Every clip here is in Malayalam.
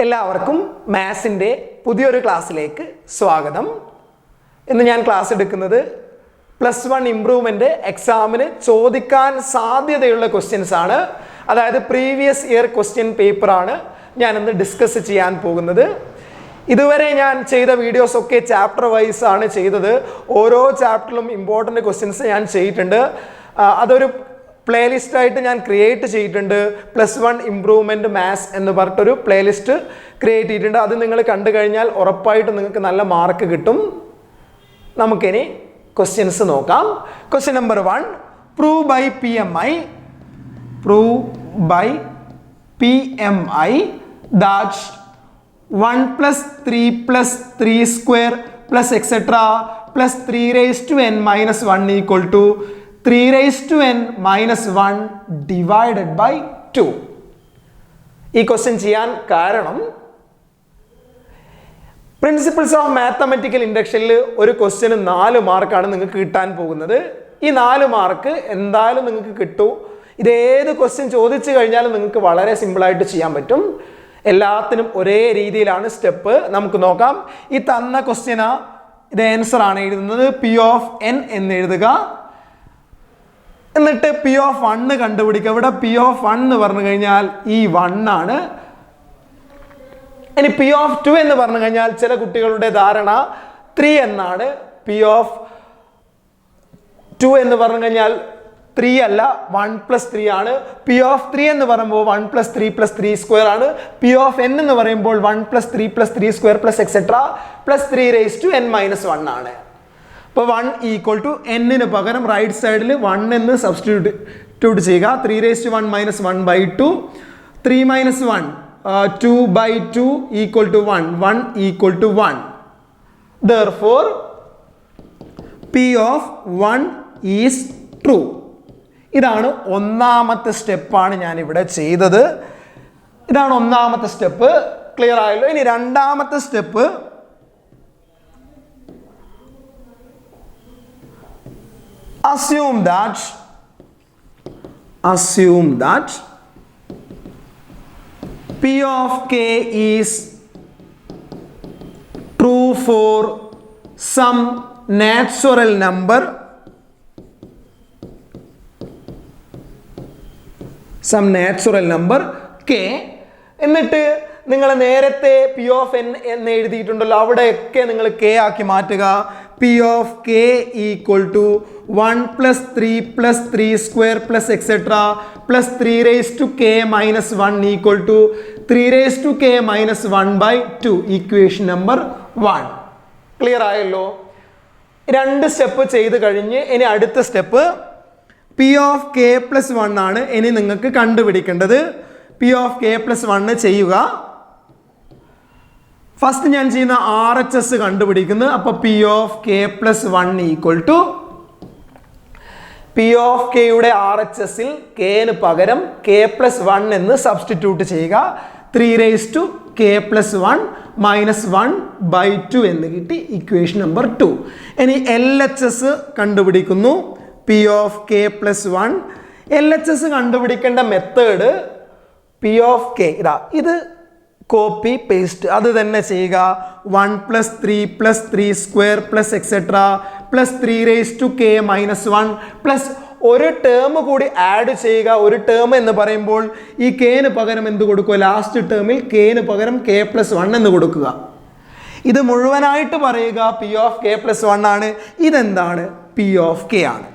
എല്ലാവർക്കും മാത്സിൻ്റെ പുതിയൊരു ക്ലാസ്സിലേക്ക് സ്വാഗതം. ഇന്ന് ഞാൻ ക്ലാസ് എടുക്കുന്നത് +1 ഇംപ്രൂവ്മെൻ്റ് എക്സാമിന് ചോദിക്കാൻ സാധ്യതയുള്ള ക്വസ്റ്റ്യൻസ് ആണ്. അതായത് പ്രീവിയസ് ഇയർ ക്വസ്റ്റ്യൻ പേപ്പറാണ് ഞാനിന്ന് ഡിസ്കസ് ചെയ്യാൻ പോകുന്നത്. ഇതുവരെ ഞാൻ ചെയ്ത വീഡിയോസ് ഒക്കെ ചാപ്റ്റർ വൈസ് ആണ് ചെയ്തത്. ഓരോ ചാപ്റ്ററിലും ഇമ്പോർട്ടൻ്റ് ക്വസ്റ്റ്യൻസ് ഞാൻ ചെയ്തിട്ടുണ്ട്. അതൊരു പ്ലേലിസ്റ്റ് ആയിട്ട് ഞാൻ ക്രിയേറ്റ് ചെയ്തിട്ടുണ്ട്. +1 ഇംപ്രൂവ്മെൻറ്റ് മാത്സ് എന്ന് പറഞ്ഞിട്ടൊരു പ്ലേലിസ്റ്റ് ക്രിയേറ്റ് ചെയ്തിട്ടുണ്ട്. അത് നിങ്ങൾ കണ്ടു കഴിഞ്ഞാൽ ഉറപ്പായിട്ട് നിങ്ങൾക്ക് നല്ല മാർക്ക് കിട്ടും. നമുക്കിനി ക്വസ്റ്റ്യൻസ് നോക്കാം. Question number 1, prove by PMI that 1 + 3 + 3 square plus etc plus 3 raised to n minus 1 equal to 3 raised to n minus 1 divided by 2. ഈ ക്വസ്റ്റ്യൻ ചെയ്യാൻ കാരണം പ്രിൻസിപ്പിൾസ് ഓഫ് മാത്തമാറ്റിക്കൽ ഇൻഡക്ഷനിൽ ഒരു ക്വസ്റ്റ്യന് 4 മാർക്കാണ് നിങ്ങൾക്ക് കിട്ടാൻ പോകുന്നത്. ഈ 4 മാർക്ക് എന്തായാലും നിങ്ങൾക്ക് കിട്ടും. ഇതേത് ക്വസ്റ്റ്യൻ ചോദിച്ചു കഴിഞ്ഞാലും നിങ്ങൾക്ക് വളരെ സിമ്പിളായിട്ട് ചെയ്യാൻ പറ്റും. എല്ലാത്തിനും ഒരേ രീതിയിലാണ് സ്റ്റെപ്പ്. നമുക്ക് നോക്കാം. ഈ തന്ന ക്വസ്റ്റ്യന് ഇത് ആൻസർ ആണ് എഴുതുന്നത്. P(n) എന്ന് എഴുതുക. എന്നിട്ട് P(1) കണ്ടുപിടിക്കുക. ഇവിടെ P(1) എന്ന് പറഞ്ഞു കഴിഞ്ഞാൽ ഈ 1 ആണ്. ഇനി P(2) എന്ന് പറഞ്ഞു കഴിഞ്ഞാൽ ചില കുട്ടികളുടെ ധാരണ 3 എന്നാണ്. P(2) എന്ന് പറഞ്ഞു കഴിഞ്ഞാൽ 3 അല്ല, 1 + 3 ആണ്. P(3) എന്ന് പറയുമ്പോൾ 1 + 3 + 3 സ്ക്വയർ ആണ്. P(n) എന്ന് പറയുമ്പോൾ 1 + 3 + 3 square plus etcetera plus 3 raised to n minus 1 ആണ്. അപ്പോൾ 1 = n പകരം റൈറ്റ് സൈഡിൽ 1 എന്ന് സബ്സ്റ്റിറ്റ്യൂട്ട് ചെയ്യുക. 3 raised to 1 minus 1 by 2. 3 minus 1 2 by 2 equal to 1. 1 equal to 1. Therefore P(1) is true. ഇതാണ് ഒന്നാമത്തെ സ്റ്റെപ്പാണ് ഞാൻ ഇവിടെ ചെയ്തത്. ഇതാണ് ഒന്നാമത്തെ സ്റ്റെപ്പ്. ക്ലിയർ ആയല്ലോ. ഇനി രണ്ടാമത്തെ step assume that P of k is true for some natural number k. എന്നിട്ട് നിങ്ങൾ നേരത്തെ P(n) എന്ന് എഴുതിയിട്ടുണ്ടല്ലോ, അവിടെയൊക്കെ നിങ്ങൾ k ആക്കി മാറ്റുക. P of k equal to 1 + 3 + 3 square plus etc plus 3 raised to k minus 1 equal to 3 raised to k minus 1 by 2. Equation number 1. Clear ആയല്ലോ. 2 സ്റ്റെപ്പ് ചെയ്ത് കഴിഞ്ഞ് ഇനി അടുത്ത സ്റ്റെപ്പ് P of k + 1 ആണ് ഇനി നിങ്ങൾക്ക് കണ്ടുപിടിക്കേണ്ടത്. P of k + 1 ചെയ്യുക. ഫസ്റ്റ് ഞാൻ ചെയ്യുന്ന RHS കണ്ടുപിടിക്കുന്നു. അപ്പോൾ P of k + 1 equal to P of k യുടെ RHSൽ k ന് പകരം k + 1 എന്ന് സബ്സ്റ്റിറ്റ്യൂട്ട് ചെയ്യുക. 3 raised to k + 1 minus 1 by 2 എന്ന് കിട്ടി. Equation number 2. ഇനി LHS കണ്ടുപിടിക്കുന്നു. P of k + 1. LHS കണ്ടുപിടിക്കേണ്ട മെത്തേഡ് P of k ഇത് കോപ്പി പേസ്റ്റ് അത് തന്നെ ചെയ്യുക. 1 + 3 + 3 square plus etcetera plus 3 raised to k minus 1 പ്ലസ് ഒരു ടേം കൂടി ആഡ് ചെയ്യുക. ഒരു ടേം എന്ന് പറയുമ്പോൾ ഈ k ന് പകരം എന്ത് കൊടുക്കുക? ലാസ്റ്റ് ടേമിൽ k ന് പകരം k + 1 എന്ന് കൊടുക്കുക. ഇത് മുഴുവനായിട്ട് പറയുക P of k + 1 ആണ്. ഇതെന്താണ്? P of k ആണ്.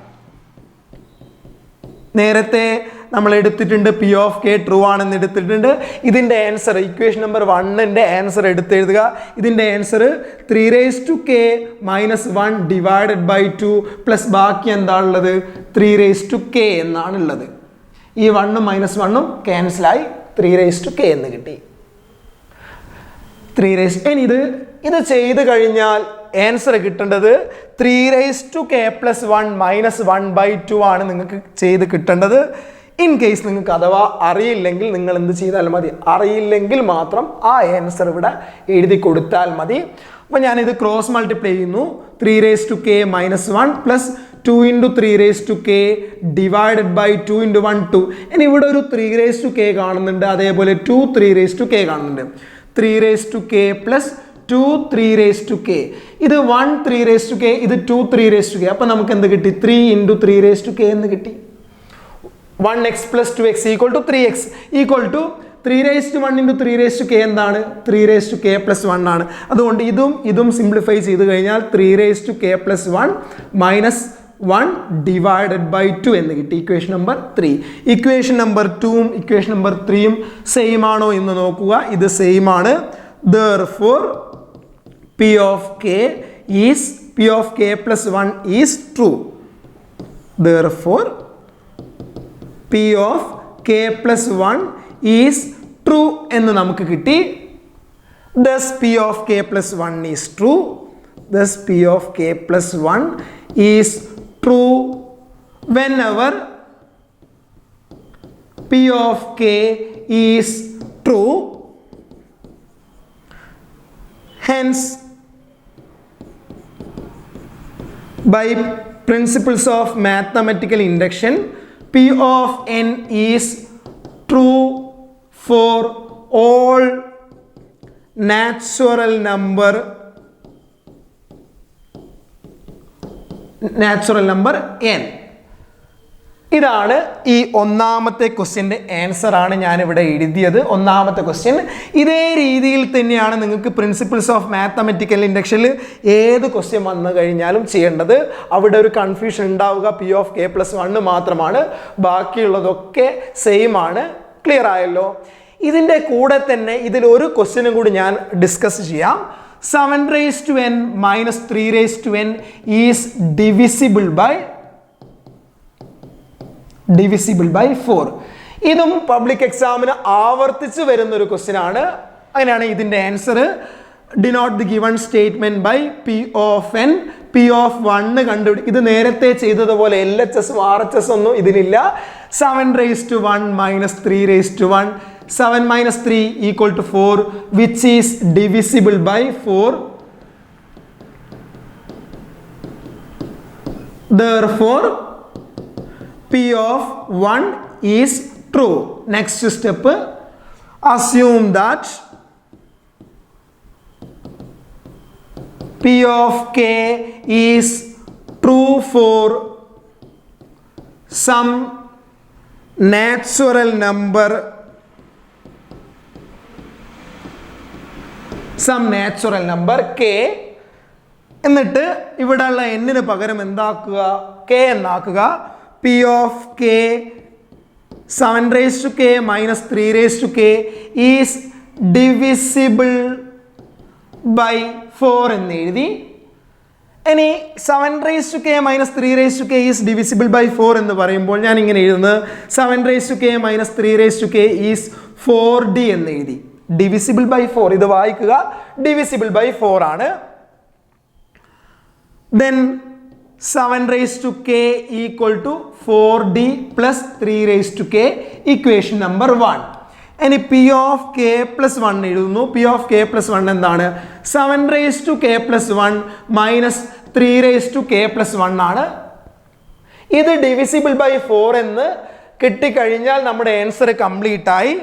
നേരത്തെ നമ്മൾ എടുത്തിട്ടുണ്ട് P of k ട്രൂ ആണെന്ന് എടുത്തിട്ടുണ്ട്. ഇതിൻ്റെ ആൻസർ ഇക്വേഷൻ നമ്പർ 1ൻ്റെ ആൻസർ എടുത്തെഴുതുക. ഇതിൻ്റെ answer 3 raised to k minus 1 divided by 2 plus ബാക്കി എന്താണുള്ളത്? 3 raised to k എന്നാണുള്ളത്. ഈ 1 - 1 ക്യാൻസലായി 3 raised to k എന്ന് കിട്ടി. 3 raised ഇനി ഇത് ചെയ്ത് കഴിഞ്ഞാൽ ആൻസർ കിട്ടേണ്ടത് 3 raised to k + 1 minus 1 by 2 ആണ് നിങ്ങൾക്ക് ചെയ്ത് കിട്ടേണ്ടത്. ഇൻ കേസ് നിങ്ങൾക്ക് അഥവാ അറിയില്ലെങ്കിൽ നിങ്ങൾ എന്ത് ചെയ്താൽ മതി? അറിയില്ലെങ്കിൽ മാത്രം ആ ആൻസർ ഇവിടെ എഴുതി കൊടുത്താൽ മതി. അപ്പോൾ ഞാനിത് ക്രോസ് മൾട്ടിപ്ലൈ ചെയ്യുന്നു. 3 raised to k minus 1 plus 2 × 3 raised to k divided by 2 × 1 2. ഇനി ഇവിടെ ഒരു 3 raised to k കാണുന്നുണ്ട്. അതേപോലെ 2 3 raised to k കാണുന്നുണ്ട്. 3 raised to k plus 2 3 raised to k. ഇത് 1 3 raised to k, ഇത് 2 3 raised to k. അപ്പോൾ നമുക്ക് എന്ത് കിട്ടി? 3 into 3 raised to k എന്ന് കിട്ടി. 1x plus 2x equal to 3x equal to 3 raised to 1 into 3 raised to k എന്താണ്? 3 raised to k plus 1 ആണ്. അതുകൊണ്ട് ഇതും സിംപ്ലിഫൈ ചെയ്ത് കഴിഞ്ഞാൽ 3 raised to k plus 1 minus 1 divided by 2 എന്ന് കിട്ടി. Equation number 3. ഇക്വേഷൻ നമ്പർ 2ഉം ഇക്വേഷൻ നമ്പർ 3ഉം സെയിം ആണോ എന്ന് നോക്കുക. ഇത് സെയിം ആണ്. Therefore p of k plus 1 is true. Therefore p of k plus 1 is true എന്ന് നമുക്ക് കിട്ടി. Thus p of k plus 1 is true. Thus p of k plus 1 is true whenever p of k is true. Hence, by principles of mathematical induction, p of n is true for all natural number n. ഇതാണ് ഈ ഒന്നാമത്തെ ക്വസ്റ്റ്യൻ്റെ ആൻസർ ആണ് ഞാൻ ഇവിടെ എഴുതിയത്. ഒന്നാമത്തെ ക്വസ്റ്റ്യൻ ഇതേ രീതിയിൽ തന്നെയാണ് നിങ്ങൾക്ക് പ്രിൻസിപ്പിൾസ് ഓഫ് മാത്തമെറ്റിക്കൽ ഇൻഡക്ഷനിൽ ഏത് ക്വസ്റ്റ്യൻ വന്നു കഴിഞ്ഞാലും ചെയ്യേണ്ടത്. അവിടെ ഒരു കൺഫ്യൂഷൻ ഉണ്ടാവുക പി ഓഫ് കെ പ്ലസ് 1 മാത്രമാണ്, ബാക്കിയുള്ളതൊക്കെ സെയിം ആണ്. ക്ലിയർ ആയല്ലോ? ഇതിൻ്റെ കൂടെ തന്നെ ഇതിലൊരു ക്വസ്റ്റ്യനും കൂടി ഞാൻ ഡിസ്കസ് ചെയ്യാം. 7 raised to n minus 3 raised to n is divisible by 4. ഇതും പബ്ലിക് എക്സാമിന് ആവർത്തിച്ച് വരുന്നൊരു ക്വസ്റ്റ്യൻ ആണ്. അങ്ങനെയാണ് ഇതിൻ്റെ answer. Denote the given statement by P of N. P of 1 കണ്ടുപിടിക്കും. ഇത് നേരത്തെ ചെയ്തതുപോലെ LHS RHS ഒന്നും ഇതിലില്ല. 7 raised to 1 minus 3 raised to 1. 7 minus 3 equal to 4, which is divisible by 4. Therefore, P of 1 is true. Next step, assume that P of k is true for some natural number k. എന്നിട്ട് ഇവിടെയുള്ള എന്നിന് പകരം എന്താക്കുക? k എന്നാക്കുക. P of k 7 raised to k minus 3 raised to k is divisible by 4 എന്ന് എഴുതി. ഇനി 7 raised to k minus 3 raised to k is divisible by 4 എന്ന് പറയുമ്പോൾ ഞാൻ ഇങ്ങനെ എഴുതുന്നത് 7 raised to k minus 3 raised to k is 4d എന്ന് എഴുതി. divisible by 4, ഇത് വായിക്കുക. divisible by 4 ആണ്. then 7 raised to k equal to 4d plus 3 raised to k, equation number 1. ഇനി p of k plus 1 എഴുതുന്നു. p of k plus 1 എന്താണ്? 7 raised to k plus 1 minus 3 raised to k plus 1 ആണ്. ഇത് divisible by 4 എന്ന് കിട്ടിക്കഴിഞ്ഞാൽ നമ്മുടെ ആൻസർ കംപ്ലീറ്റ് ആയി.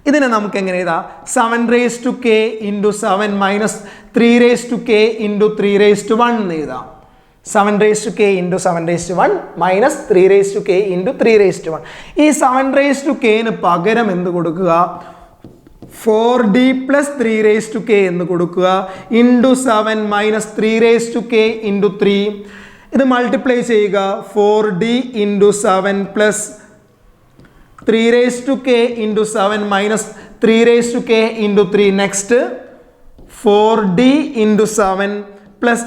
ഇതിനെ നമുക്ക് എങ്ങനെ എഴുതാം? 7 raised to k into 7 minus 3 raised to k into 3 raised to 1 എന്ന് എഴുതാം. 7 raised to k into 7 raised to 1 minus 3 raised to k into 3 raised to 1. ഈ 7 raised to k ന് പകരം എന്ത് കൊടുക്കുക? 4d plus 3 raised to k എന്ന് കൊടുക്കുക. into 7 minus 3 raised to k into 3. ഇത് മൾട്ടിപ്ലൈ ചെയ്യുക. 4d into 7 plus 3 raised to k into 7 minus 3 raised to k into 3. next 4d into 7 plus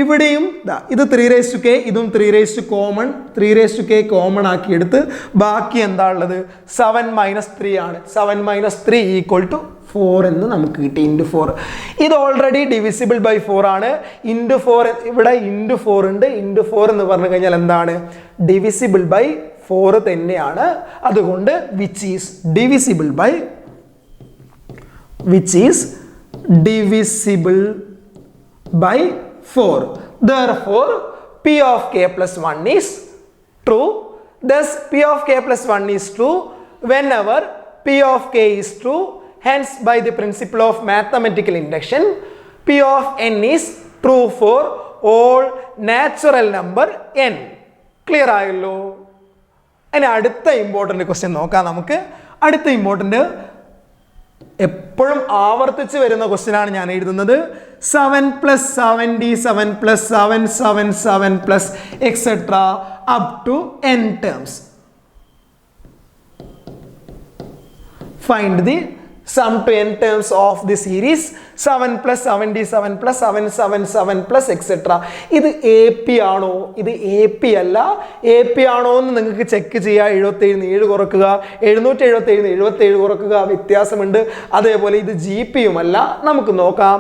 ഇവിടെയും ഇത് 3 raised to k, ഇതും 3 raised to common, 3 raised to k common ആക്കി എടുത്ത് ബാക്കി എന്താ ഉള്ളത്? 7 minus 3 ആണ്. 7 minus 3 equal to 4 എന്ന് നമുക്ക് കിട്ടി. ഇൻറ്റു 4. ഇത് ഓൾറെഡി ഡിവിസിബിൾ ബൈ 4 ആണ്. ഇൻറ്റു 4 ഇവിടെ ഇൻറ്റു 4 ഉണ്ട്. ഇൻറ്റു 4 എന്ന് പറഞ്ഞു കഴിഞ്ഞാൽ എന്താണ്? ഡിവിസിബിൾ ബൈ 4 തന്നെയാണ്. അതുകൊണ്ട് which is divisible by 4. Therefore, p of k plus 1 is true. Thus, p of k plus 1 is true whenever p of k is true. Hence, by the principle of mathematical induction, P of n is true for all natural number n. Clear ആയല്ലോ? ഇനി അടുത്ത ഇമ്പോർട്ടൻ്റ് ക്വസ്റ്റ്യൻ നോക്കാം നമുക്ക്. അടുത്ത ഇമ്പോർട്ടൻ്റ് എപ്പോഴും ആവർത്തിച്ച് വരുന്ന ക്വസ്റ്റ്യൻ ആണ് ഞാൻ എഴുതുന്നത്. 7 + 77 + 777 plus etcetera up to n terms. Find the sum to n terms of the series 7 + 77 + 777 plus etc. ഇത് AP ആണോ? ഇത് AP അല്ല. AP ആണോ എന്ന് നിങ്ങൾക്ക് ചെക്ക് ചെയ്യുക. 77 7 കുറക്കുക, 777 77 കുറക്കുക, വ്യത്യാസമുണ്ട്. അതേപോലെ ഇത് GP യുമല്ല. നമുക്ക് നോക്കാം.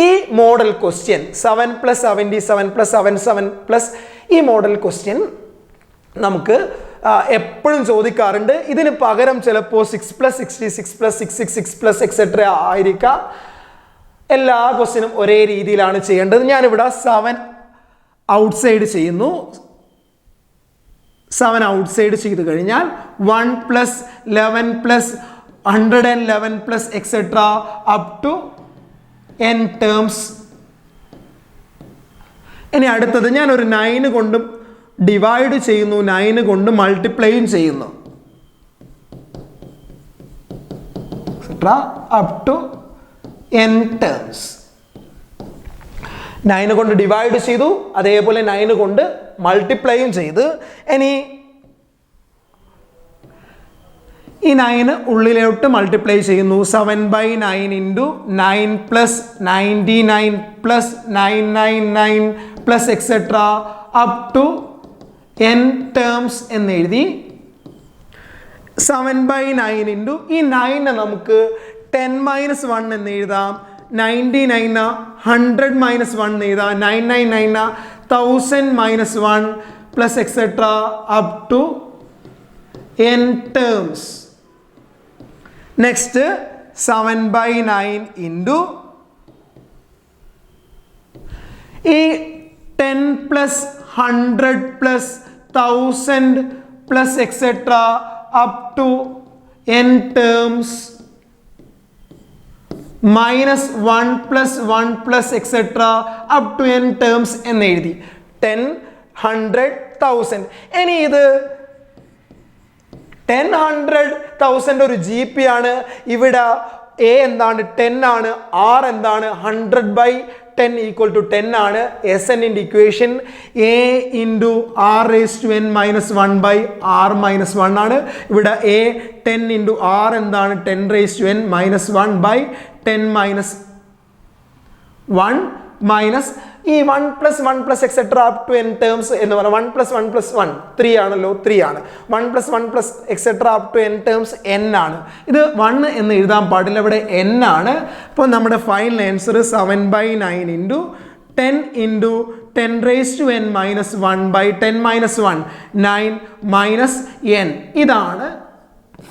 ഈ മോഡൽ ക്വസ്റ്റ്യൻ 7 + 77 + 77 പ്ലസ് ഈ മോഡൽ ക്വസ്റ്റ്യൻ നമുക്ക് എപ്പോഴും ചോദിക്കാറുണ്ട്. ഇതിന് പകരം ചിലപ്പോൾ 6 + 66 + 666 പ്ലസ് എക്സെട്ര ആയിരിക്കാം. എല്ലാ ക്വസ്റ്റ്യനും ഒരേ രീതിയിലാണ് ചെയ്യേണ്ടത്. ഞാനിവിടെ 7 ഔട്ട്സൈഡ് ചെയ്യുന്നു. 7 ഔട്ട്സൈഡ് ചെയ്ത് കഴിഞ്ഞാൽ 1 + 11 + 111 plus etcetera up to n terms. ഇനി അടുത്തത് ഞാൻ ഒരു 9 കൊണ്ടും ഡിവൈഡ് ചെയ്യുന്നു, 9 കൊണ്ട് മൾട്ടിപ്ലൈയും ചെയ്യുന്നു, അപ് ടു n terms. 9 കൊണ്ട് ഡിവൈഡ് ചെയ്തു, അതേപോലെ 9 കൊണ്ട് മൾട്ടിപ്ലൈയും ചെയ്ത്. ഇനി ഈ 9 ഉള്ളിലോട്ട് മൾട്ടിപ്ലൈ ചെയ്യുന്നു. 7/9 × 9 + 99 + 999 plus etcetera up to n terms എന്ന് എഴുതി. 7/9 × ഈ 9 നമുക്ക് 10 - 1 എന്ന് എഴുതാം, 99 100 - 1 എന്ന് എഴുതാം, 999 1000 - 1 plus etcetera up to n terms. Next 7/9 × ഈ 10 + 100 + 1000 plus etcetera up to n terms -1 + 1 plus etcetera up to n terms എന്ന് എഴുതി. 10 100 1000. ഇനി ഇത് 10 100 1000 ഒരു GP ആണ്. ഇവിടെ A എന്താണ്? 10 ആണ്. R എന്താണ്? 100/10 = 10 ആണ്. SN equation A × R⁻n - 1/R - 1 ആണ്. ഇവിടെ A 10 × R എന്താണ്? 10⁻n - 1/10 - 1 മൈനസ് ഈ 1 + 1 plus etcetera up to n terms എന്ന് പറഞ്ഞാൽ 1 + 1 + 1 3 ആണല്ലോ, 3 ആണ്. 1 + 1 plus etcetera up to n terms n ആണ്. ഇത് 1 എന്ന് എഴുതാൻ പാടില്ല, ഇവിടെ n ആണ്. അപ്പോൾ നമ്മുടെ ഫൈനൽ ആൻസർ 7/9 × 10 × 10⁻n - 1/10 - 1 9 - n. ഇതാണ്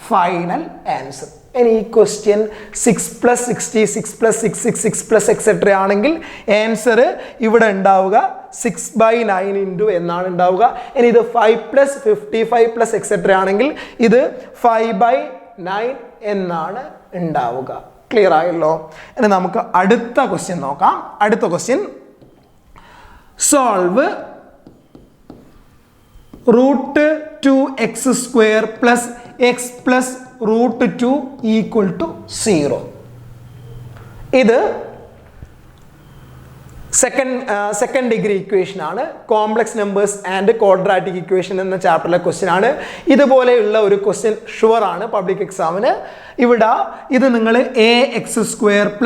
ഫൈനൽ ആൻസർ. ഇനി ഈ ക്വസ്റ്റ്യൻ 6 + 60 6 + 666 പ്ലസ് എക്സെട്ര ആണെങ്കിൽ ആൻസർ ഇവിടെ ഉണ്ടാവുക 6/9 × എന്നാണ് ഉണ്ടാവുക. ഇനി ഇത് 5 + 55 പ്ലസ് എക്സെട്ര ആണെങ്കിൽ ഇത് 5/9 എന്നാണ് ഉണ്ടാവുക. ക്ലിയർ ആയല്ലോ? ഇനി നമുക്ക് അടുത്ത ക്വസ്റ്റ്യൻ നോക്കാം. അടുത്ത ക്വസ്റ്റ്യൻ സോൾവ് √2x² + x + √2 = 0. ഇത് സെക്കൻഡ് ഡിഗ്രി ഇക്വേഷൻ ആണ്. Complex numbers and quadratic equation എന്ന ചാപ്റ്ററിലെ ക്വസ്റ്റ്യൻ ആണ്. ഇതുപോലെയുള്ള ഒരു ക്വസ്റ്റ്യൻ ഷുവർ ആണ് പബ്ലിക് എക്സാമിന്. ഇവിടെ ഇത് നിങ്ങൾ ax² +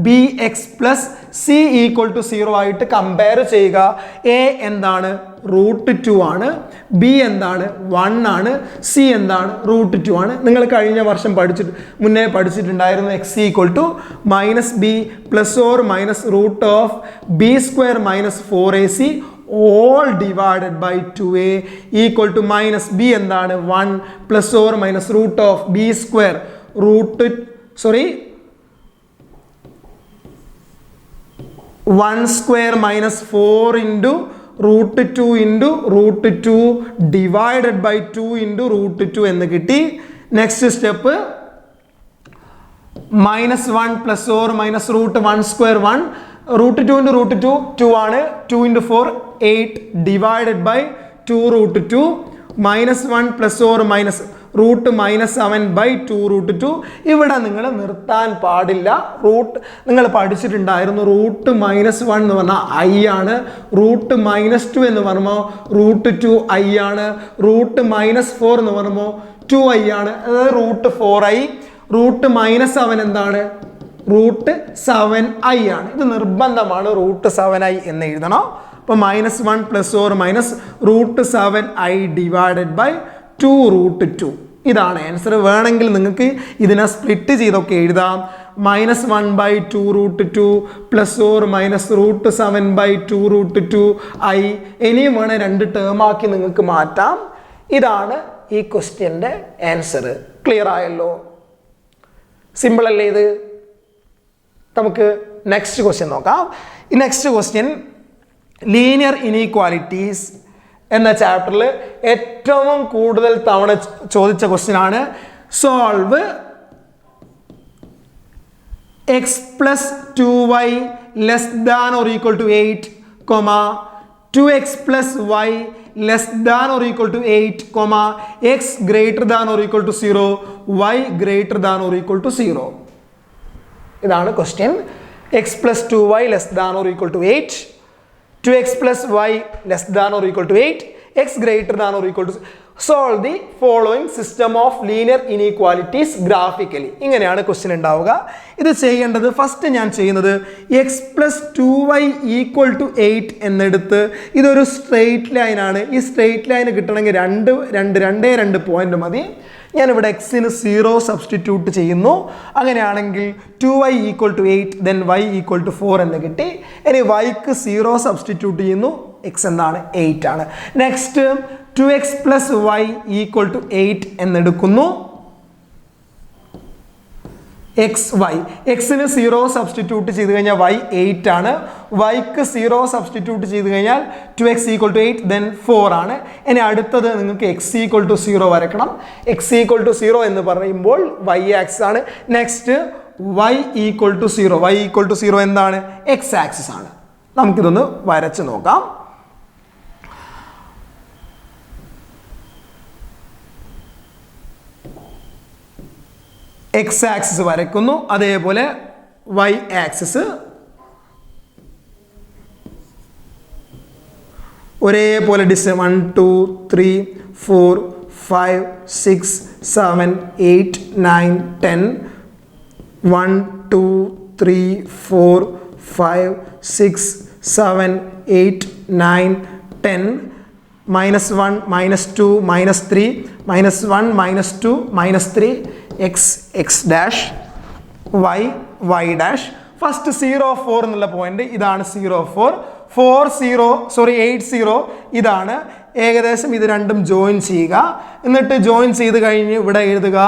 bx + c = 0 ആയിട്ട് കമ്പയർ ചെയ്യുക. a എന്താണ്? √2 ആണ്. b എന്താണ്? 1 ആണ്. c എന്താണ്? √2 ആണ്. നിങ്ങൾ കഴിഞ്ഞ വർഷം മുന്നേ പഠിച്ചിട്ടുണ്ടായിരുന്നു x = -b ± √(b² - 4ac) all divided by 2a = -b എന്താണ്? 1 ± √(b²) (1² - 4 × √2 × √2 divided by 2 × √2 എന്ന് കിട്ടി. Next step -1 plus or minus root 1 square 1. Root 2 into root 2 2 ആണ്. 2 into 4 8 divided by 2 root 2 -1 plus or minus root -7 by 2 root 2. ഇവിടെ നിങ്ങൾ നിർത്താൻ പാടില്ല. റൂട്ട് നിങ്ങൾ പഠിച്ചിട്ടുണ്ടായിരുന്നു. റൂട്ട് -1 എന്ന് പറഞ്ഞാൽ ഐ ആണ്. റൂട്ട് -2 എന്ന് പറയുമ്പോൾ റൂട്ട് 2 ഐ ആണ്. റൂട്ട് -4 എന്ന് പറയുമ്പോൾ 2i ആണ്. അതായത് റൂട്ട് 4i. റൂട്ട് -7 എന്താണ്? റൂട്ട് 7i ആണ്. ഇത് നിർബന്ധമാണ്. റൂട്ട് 7i എന്ന് എഴുതണം. അപ്പോൾ -1 plus or minus root 7i divided by 2 root 2. ഇതാണ് ആൻസർ. വേണമെങ്കിൽ നിങ്ങൾക്ക് ഇതിനെ സ്പ്ലിറ്റ് ചെയ്തൊക്കെ എഴുതാം. -1 by 2 root 2 plus or minus root 7 by 2 root 2i. ഇനിയും വേണേൽ 2 ടേം ആക്കി നിങ്ങൾക്ക് മാറ്റാം. ഇതാണ് ഈ ക്വസ്റ്റ്യൻ്റെ ആൻസർ. ക്ലിയർ ആയല്ലോ? സിമ്പിൾ അല്ലേ ഇത്? നമുക്ക് നെക്സ്റ്റ് ക്വസ്റ്റ്യൻ നോക്കാം. ഈ നെക്സ്റ്റ് ക്വസ്റ്റ്യൻ ലീനിയർ ഇനീക്വാലിറ്റീസ് എന്ന ചാപ്റ്ററിൽ ഏറ്റവും കൂടുതൽ തവണ ചോദിച്ച ക്വസ്റ്റ്യൻ ആണ്. Solve x plus 2y less than or equal to 8, 2x plus y less than or equal to 8, x greater than or equal to 0, y greater than or equal to 0. ഇതാണ് question. x plus 2y less than or equal to 8, 2x plus y less than or equal to 8, x greater than or equal to 0. Solve the following system of linear inequalities graphically. ഇങ്ങനെയാണ് ക്വസ്റ്റ്യൻ ഉണ്ടാവുക. ഇത് ചെയ്യേണ്ടത് ഫസ്റ്റ് ഞാൻ ചെയ്യുന്നത് x plus 2y equal to 8 എന്നെടുത്ത് ഇതൊരു സ്ട്രെയിറ്റ് ലൈൻ ആണ്. ഈ സ്ട്രെയിറ്റ് ലൈൻ കിട്ടണമെങ്കിൽ രണ്ട് പോയിന്റ് മതി. ഞാനിവിടെ എക്സിന് 0 സബ്സ്റ്റിറ്റ്യൂട്ട് ചെയ്യുന്നു. അങ്ങനെയാണെങ്കിൽ 2y equal to 8 then y equal to 4 എന്ന് കിട്ടി. ഇനി yക്ക് 0 സബ്സ്റ്റിറ്റ്യൂട്ട് ചെയ്യുന്നു. x എന്താണ്? 8 ആണ്. Next 2x plus y equal to 8 എന്നെടുക്കുന്നു. എക്സിന് 0 സബ്സ്റ്റിറ്റ്യൂട്ട് ചെയ്ത് കഴിഞ്ഞാൽ y 8 ആണ്. yക്ക് 0 സബ്സ്റ്റിറ്റ്യൂട്ട് ചെയ്ത് കഴിഞ്ഞാൽ 2x equal to 8 then 4 ആണ്. ഇനി അടുത്തത് നിങ്ങൾക്ക് x equal to 0 വരക്കണം. x equal to 0 എന്ന് പറയുമ്പോൾ y ആക്സിസ് ആണ്. Next y equal to 0. y equal to 0 എന്താണ്? x ആക്സിസ് ആണ്. നമുക്കിതൊന്ന് വരച്ച് നോക്കാം. x ആക്സിസ് വരയ്ക്കുന്നു. അതേപോലെ y ആക്സിസ് ഒരേപോലെ distance 1 2 3 4 5 6 7 8 9 10 1 2 3 4 5 6 7 8 9 10 -1 -2 -3 -1 -2 -3 x dash y dash. First 0 4 എന്നുള്ള പോയിന്റ് ഇതാണ് 0 4 8 0 ഇതാണ്. ഏകദേശം ഇത് രണ്ടും ജോയിൻ ചെയ്യുക. എന്നിട്ട് ജോയിൻ ചെയ്ത് കഴിഞ്ഞ് ഇവിടെ എഴുതുക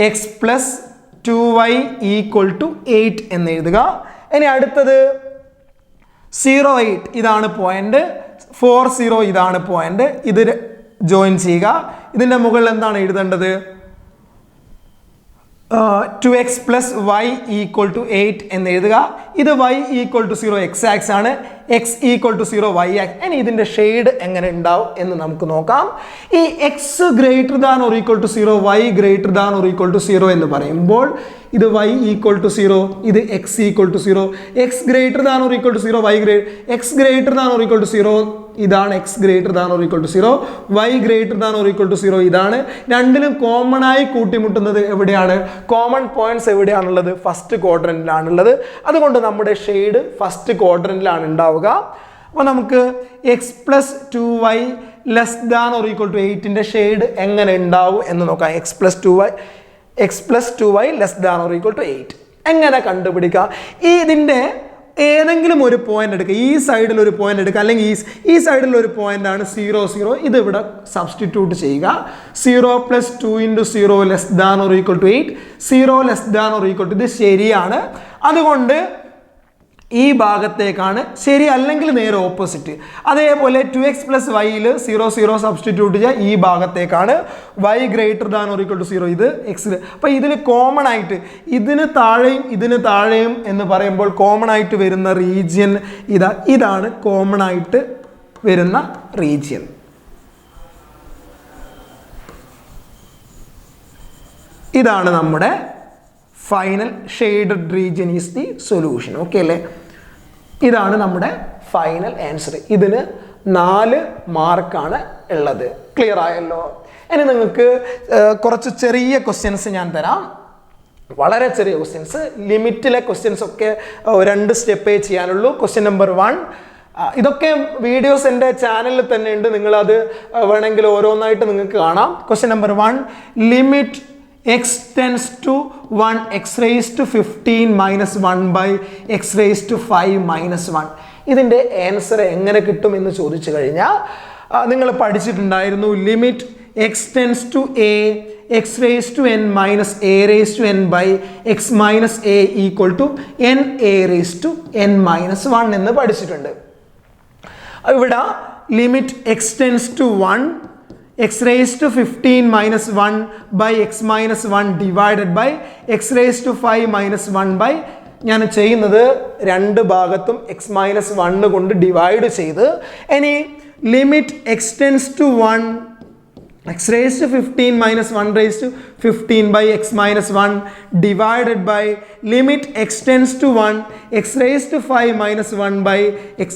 x plus 2y equal to 8 എന്ന് എഴുതുക. ഇനി അടുത്തത് 0 8 ഇതാണ് പോയിന്റ്. 4 0 ഇതാണ് പോയിന്റ്. ഇത് ജോയിൻ ചെയ്യുക. ഇതിൻ്റെ മുകളിൽ എന്താണ് എഴുതേണ്ടത്? 2x plus y equal to 8 എന്ന് എഴുതുക. ഇത് y equal to 0 x axis ആണ്. x equal to 0 y axis. ഇനി ഇതിൻ്റെ ഷെയ്ഡ് എങ്ങനെ ഉണ്ടാവും എന്ന് നമുക്ക് നോക്കാം. ഈ x greater than or equal to 0 y greater than or equal to 0 എന്ന് പറയുമ്പോൾ ഇത് y equal to 0, ഇത് x equal to 0, x greater than or equal to 0, x greater than or equal to 0 ഇതാണ് x greater than or equal to 0, y greater than or equal to 0 ഇതാണ്. രണ്ടിലും കോമൺ ആയി കൂട്ടിമുട്ടുന്നത് എവിടെയാണ്? കോമൺ പോയിന്റ്സ് എവിടെയാണുള്ളത്? ഫസ്റ്റ് ക്വാഡ്രന്റിലാണുള്ളത്. അതുകൊണ്ട് നമ്മുടെ ഷെയ്ഡ് ഫസ്റ്റ് ക്വാഡ്രന്റിലാണ് ഉണ്ടാവുക. അപ്പോൾ നമുക്ക് x plus 2y less than or equal to 8ൻ്റെ ഷെയ്ഡ് എങ്ങനെ ഉണ്ടാവും എന്ന് നോക്കാം. x plus 2y less than or equal to 8 എങ്ങനെ കണ്ടുപിടിക്കുക? ഇതിൻ്റെ ഏതെങ്കിലും ഒരു പോയിന്റ് എടുക്കുക. ഈ സൈഡിൽ ഒരു പോയിന്റ് എടുക്കുക, അല്ലെങ്കിൽ ഈ സൈഡിൽ ഒരു പോയിന്റ് ആണ് 0 0. ഇത് ഇവിടെ സബ്സ്റ്റിറ്റ്യൂട്ട് ചെയ്യുക. 0 plus 2 into 0 less than or equal to 8, 0 less than or equal to ഇത് ശരിയാണ്. അതുകൊണ്ട് ഈ ഭാഗത്തേക്കാണ് ശരി, അല്ലെങ്കിൽ നേരെ ഓപ്പോസിറ്റ്. അതേപോലെ 2x പ്ലസ് വൈയിൽ 0 സബ്സ്റ്റിറ്റ്യൂട്ട് ചെയ്യുക, ഈ ഭാഗത്തേക്കാണ്. y greater than or equal to 0, ഇത് എക്സിൽ. അപ്പോൾ ഇതിൽ കോമൺ ആയിട്ട് ഇതിന് താഴെയും എന്ന് പറയുമ്പോൾ കോമൺ ആയിട്ട് വരുന്ന റീജിയൻ ഇതാണ് കോമൺ ആയിട്ട് വരുന്ന റീജിയൻ. ഇതാണ് നമ്മുടെ final shaded region is the solution. Okay അല്ലേ? ഇതാണ് നമ്മുടെ ഫൈനൽ ആൻസർ. ഇതിന് 4 മാർക്കാണ് ഉള്ളത്. ക്ലിയർ ആയല്ലോ? ഇനി നിങ്ങൾക്ക് കുറച്ച് ചെറിയ ക്വസ്റ്റ്യൻസ് ഞാൻ തരാം, വളരെ ചെറിയ ക്വസ്റ്റ്യൻസ്. ലിമിറ്റിലെ ക്വസ്റ്റ്യൻസ് ഒക്കെ 2 സ്റ്റെപ്പേ ചെയ്യാനുള്ളൂ. ക്വസ്റ്റ്യൻ നമ്പർ 1, ഇതൊക്കെ വീഡിയോസ് എൻ്റെ ചാനലിൽ തന്നെ ഉണ്ട്, നിങ്ങളത് വേണമെങ്കിൽ ഓരോന്നായിട്ട് നിങ്ങൾക്ക് കാണാം. Question number 1, limit x tends to 1 x raised to 15 minus 1 by x raised to 5 minus 1. ഇതിൻ്റെ ആൻസർ എങ്ങനെ കിട്ടും എന്ന് ചോദിച്ചു കഴിഞ്ഞാൽ നിങ്ങൾ പഠിച്ചിട്ടുണ്ടായിരുന്നു. Limit x tends to a x raised to n minus a raised to n by x minus a equal to n a raised to n minus 1 എന്ന് പഠിച്ചിട്ടുണ്ട്. ഇവിടെ limit x tends to 1 x raised to 15 minus 1 by x minus 1 divided by x raised to 5 minus 1 by ഞാൻ ചെയ്യുന്നത് 2 ഭാഗത്തും x minus 1 കൊണ്ട് ഡിവൈഡ് ചെയ്ത്, ഇനി limit x tends to 1 x raised to 15 minus 1 raised to 15 by x minus 1 divided by limit x tends to 1 x raised to 5 minus 1 by x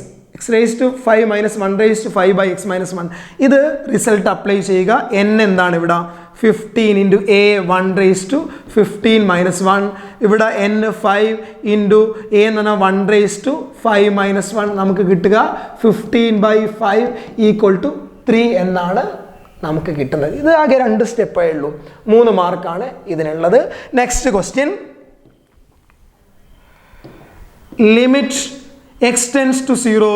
raised to 5 minus 1 raised to 5 by x minus 1. ഇത് റിസൾട്ട് അപ്ലൈ ചെയ്യുക. n എന്താണ് ഇവിടെ? 15 into a 1 raised to 15 minus 1. ഇവിടെ n 5 into a എന്ന് പറഞ്ഞാൽ 1 raised to 5 minus 1. നമുക്ക് കിട്ടുക 15 by 5 equal to 3 എന്നാണ് നമുക്ക് കിട്ടുന്നത്. ഇത് ആകെ 2 സ്റ്റെപ്പേ ഉള്ളൂ. 3 മാർക്കാണ് ഇതിനുള്ളത്. Next question, limit x tends to 0